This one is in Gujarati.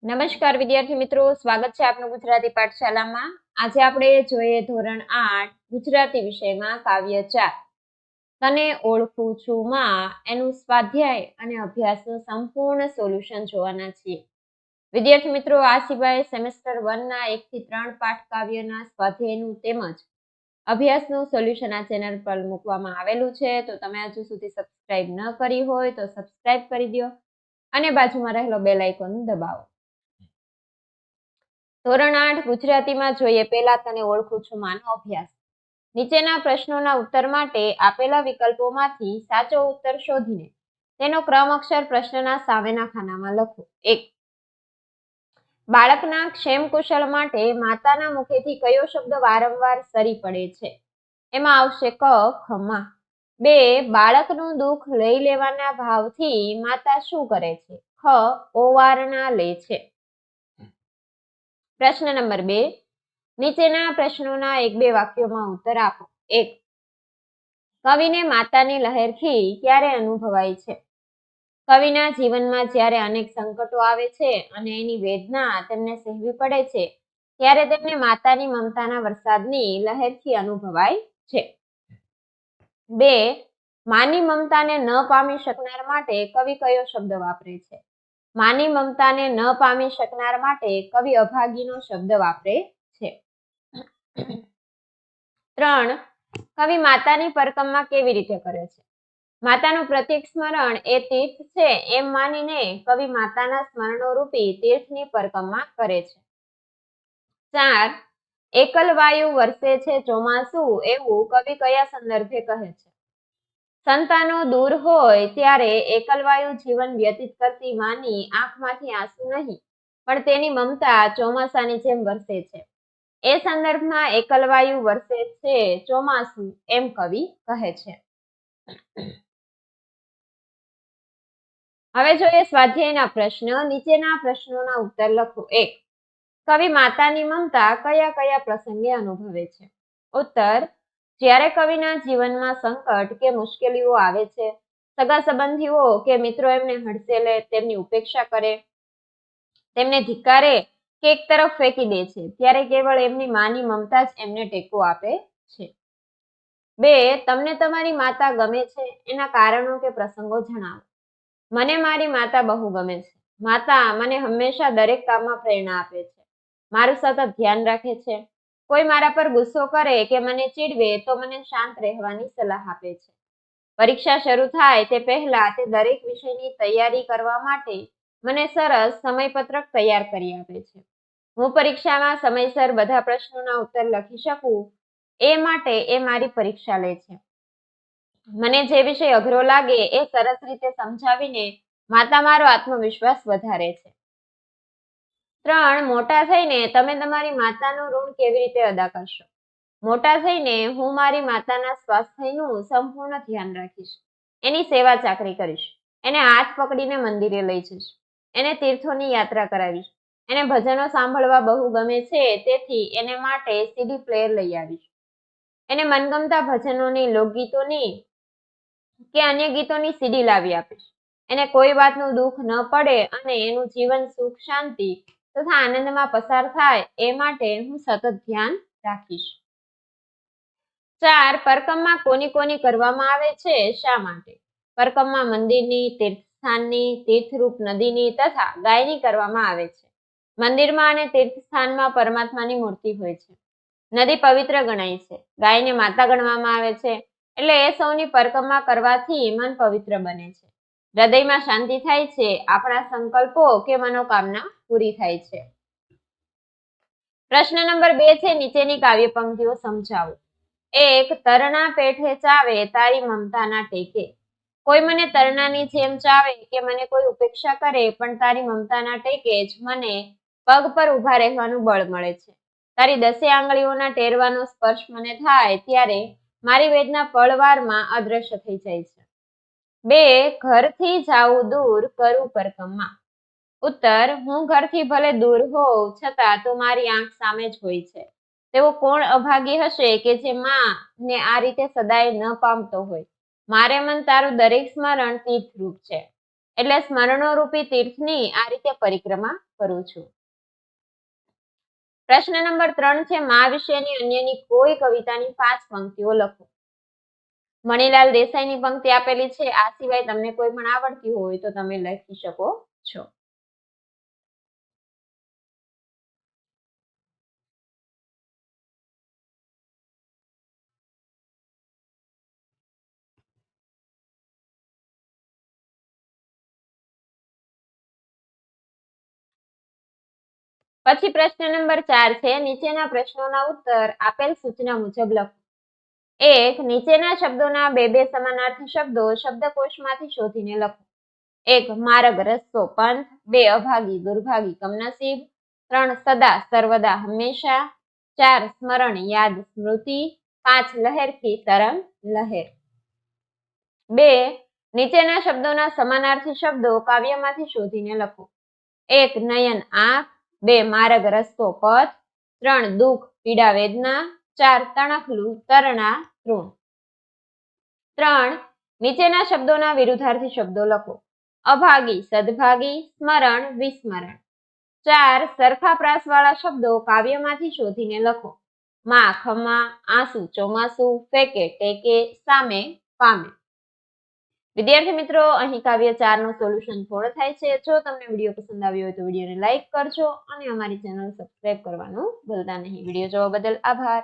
નમસ્કાર વિદ્યાર્થી મિત્રો, સ્વાગત છે આપનું ગુજરાતી પાઠશાલામાં। આજે આપણે જોઈએ ધોરણ 8 ગુજરાતી વિષયમાં કાવ્ય 4 તને ઓળખું છું માં એનું સ્વાધ્યાય અને અભ્યાસનું સંપૂર્ણ સોલ્યુશન જોવાના છીએ। વિદ્યાર્થી મિત્રો, આ સિવાય સેમેસ્ટર 1 ના 1 થી 3 પાઠ કાવ્યના સ્વાધ્યાયનું તેમજ અભ્યાસનું સોલ્યુશન આ ચેનલ પર મૂકવામાં આવેલું છે। તો તમે હજુ સુધી સબસ્ક્રાઇબ ન કરી હોય તો સબસ્ક્રાઇબ કરી દો અને બાજુમાં રહેલો બેલ આઇકોન દબાવો। ધોરણ 8 ગુજરાતીમાં જોઈએ પહેલા તને ઓળખું છું માનો અભ્યાસ। નીચેના પ્રશ્નોના ઉત્તર માટે આપેલા વિકલ્પોમાંથી સાચો ઉત્તર શોધીને તેનો ક્રમ અક્ષર પ્રશ્નના સામેના ખાનામાં લખો। 1. બાળકના ક્ષેમ કુશળ માટે માતાના મુખેથી કયો શબ્દ વારંવાર સરી પડે છે? એમાં આવશે ક ખમા। 2. બાળકનું દુઃખ લઈ લેવાના ભાવથી માતા શું કરે છે? ખ ઓવારણા લે છે। પ્રશ્ન નંબર 2. નીચેના પ્રશ્નોના 1-2 વાક્યોમાં ઉત્તર આપો। 1. કવિને માતાની લહેરખી ક્યારે અનુભવાય છે? કવિના જીવનમાં જ્યારે અનેક સંકટો આવે છે અને એની વેદના તેમને સહેવી પડે છે ત્યારે તેમને માતાની મમતાના વરસાદની લહેરખી અનુભવાય છે। 2. માની મમતાને ન પામી શકનાર માટે કવિ કયો શબ્દ વાપરે છે? માની મમતાને ન પામી શકનાર માટે કવિ અભાગીનો શબ્દ વાપરે છે। 3. કવિ માતાની પરિક્રમા કેવી રીતે કરે છે? માતાનું પ્રત્યેક સ્મરણ એ તીર્થ છે એમ માનીને કવિ માતાના સ્મરણો રૂપી તીર્થની પરિક્રમા કરે છે। 4. એકલ વાયુ વરસે છે ચોમાસું એવું કવિ કયા સંદર્ભે કહે છે? સંતાનો દૂર હોય ત્યારે એકલવાયુ જીવન વ્યતીત કરતી માની આંખમાંથી આંસુ નહીં પણ તેની મમતા ચોમાસાની જેમ વરસે છે। એ સંદર્ભમાં એકલવાયુ વરસે છે ચોમાસું એમ કવિ કહે છે। હવે જોઈએ સ્વાધ્યાયના પ્રશ્ન। નીચેના પ્રશ્નોના ઉત્તર લખો। 1. કવિ માતાની મમતા કયા કયા પ્રસંગે અનુભવે છે? ઉત્તર: જ્યારે કવિના જીવનમાં સંકટ કે મુશ્કેલીઓ આવે છે, સગા સંબંધીઓ કે મિત્રો એમને હડસેલે, તેમની ઉપેક્ષા કરે, તેમને ધિક્કારે કે એક તરફ ફેંકી દે છે, ત્યારે કેવળ એમની માની મમતા જ એમને ટેકો આપે છે। 2. તમને તમારી માતા ગમે છે? એના કારણો કે પ્રસંગો જણાવો। મને મારી માતા બહુ ગમે છે। માતા મને હંમેશા દરેક કામમાં પ્રેરણા આપે છે, મારું સતત ધ્યાન રાખે છે। કોઈ મારા પર ગુસ્સો કરે કે મને ચીડવે તો મને શાંત રહેવાની સલાહ આપે છે। પરીક્ષા શરૂ થાય તે પહેલા તે દરેક વિષયની તૈયારી કરવા માટે મને સરસ સમયપત્રક તૈયાર કરી આપે છે। હું પરીક્ષામાં સમયસર બધા પ્રશ્નોના ઉત્તર લખી શકું એ માટે એ મારી પરીક્ષા લે છે। મને જે વિષય અઘરો લાગે એ સરસ રીતે સમજાવીને માતા મારો આત્મવિશ્વાસ વધારે છે। 3. મોટા થઈને તમે તમારી માતાનું ઋણ કેવી રીતે અદા કરશો? મોટા થઈને હું મારી માતાના સ્વાસ્થ્યનું સંપૂર્ણ ધ્યાન રાખીશ, એની સેવા ચાકરી કરીશ, એને હાથ પકડીને મંદિરે લઈ જઈશ, એને તીર્થોની યાત્રા કરાવીશ, એને ભજનો સાંભળવા બહુ ગમે છે તેથી એને માટે સીડી પ્લેયર લઈ આવીશ, એને મનગમતા ભજનોની, લોકગીતોની કે અન્ય ગીતોની સીડી લાવી આપીશ, એને કોઈ વાતનું દુઃખ ન પડે અને એનું જીવન સુખ શાંતિ તથા આનંદમાં પસાર થાય એ માટે હું સતત ધ્યાન રાખીશ। 4. પરિક્રમા કોની કોની કરવામાં આવે છે? શા માટે? પરિક્રમા મંદિરની, તીર્થસ્થાનની, તીર્થરૂપ નદીની તથા ગાયની કરવામાં આવે છે। મંદિરમાં અને તીર્થસ્થાનમાં પરમાત્માની મૂર્તિ હોય છે, નદી પવિત્ર ગણાય છે, ગાયને માતા ગણવામાં આવે છે, એટલે એ સૌની પરિક્રમા કરવાથી મન પવિત્ર બને છે, હૃદયમાં શાંતિ થાય છે, આપણા સંકલ્પો કે મનોકામના પૂરી થાય છે। પ્રશ્ન નંબર 2 છે, નીચેની કાવ્ય પંક્તિઓ સમજાવો। 1. તરણા પેઠે ચાવે તારી મમતાના ટેકે। કોઈ મને તરણાની જેમ ચાવે કે મને કોઈ ઉપેક્ષા કરે પણ તારી મમતાના ટેકે જ મને પગ પર ઊભા રહેવાનું બળ મળે છે। તારી 10 આંગળીઓના ટેરવાનો સ્પર્શ મને થાય ત્યારે મારી વેદના પળવારમાં અદ્રશ્ય થઈ જાય છે। 2. ઘરથી જાઉં દૂર કરું પરિક્રમા। ઉત્તર: હું ઘરથી ભલે દૂર હોઉં છતાં તો મારી આંખ સામે જ હોય છે। તેવો કોણ અભાગી હશે કે જે માં ને આ રીતે સદાય ન પામતો હોય? મારે મન તારું દરેક સ્મરણ તીર્થરૂપ છે, એટલે સ્મરણોરૂપી તીર્થની આ રીતે પરિક્રમા કરું છું. પ્રશ્ન નંબર 3 છે મા વિશેની અન્યની કોઈ કવિતાની 5 પંક્તિઓ લખો. મણિલાલ દેસાઈની પંક્તિ આપેલી છે. આ સિવાય તમને કોઈ પણ આવડતી હોય તો તમે લખી શકો છો. પછી પ્રશ્ન નંબર 4 છે નીચેના પ્રશ્નોના ઉત્તર આપેલ સૂચના મુજબ લખો. 1. નીચેના શબ્દોના બે સમાનાર્થી શબ્દો શબ્દકોશમાંથી શોધીને લખો. 1. માર્ગ, રસ્તો, પંથ. 2. અભાગી, દુર્ભાગી, કમનસીબ. 3. સદા, સર્વદા, હંમેશા. 4. સ્મરણ, યાદ, સ્મૃતિ. 5. લહેરથી તરંગ, લહેર. 2. નીચેના શબ્દોના સમાનાર્થી શબ્દો કાવ્યમાંથી શોધીને લખો. 1. નયન, આંખ. 2. માર્ગ, રસ્તો, પથ. 3. દુઃખ, પીડા, વેદના. 4. તણખલું, તરણા, તૃણ. 3. નીચેના શબ્દોના વિરુદ્ધાર્થી શબ્દો લખો. અભાગી, સદભાગી, સ્મરણ, વિસ્મરણ. 4. સરખા પ્રાસવાળા શબ્દો કાવ્યમાંથી શોધીને લખો. માં, ખમા. આંસુ, ચોમાસું. ફેકે, ટેકે. સામે, પામે. વિદ્યાર્થી મિત્રો, અહીં કાવ્ય 4 નું સોલ્યુશન પૂર્ણ થાય છે. જો તમને વિડીયો પસંદ આવ્યો હોય તો વિડીયોને લાઈક કરજો અને અમારી ચેનલ સબસ્ક્રાઇબ કરવાનું ભૂલતા નહીં. વિડીયો જોવા બદલ આભાર.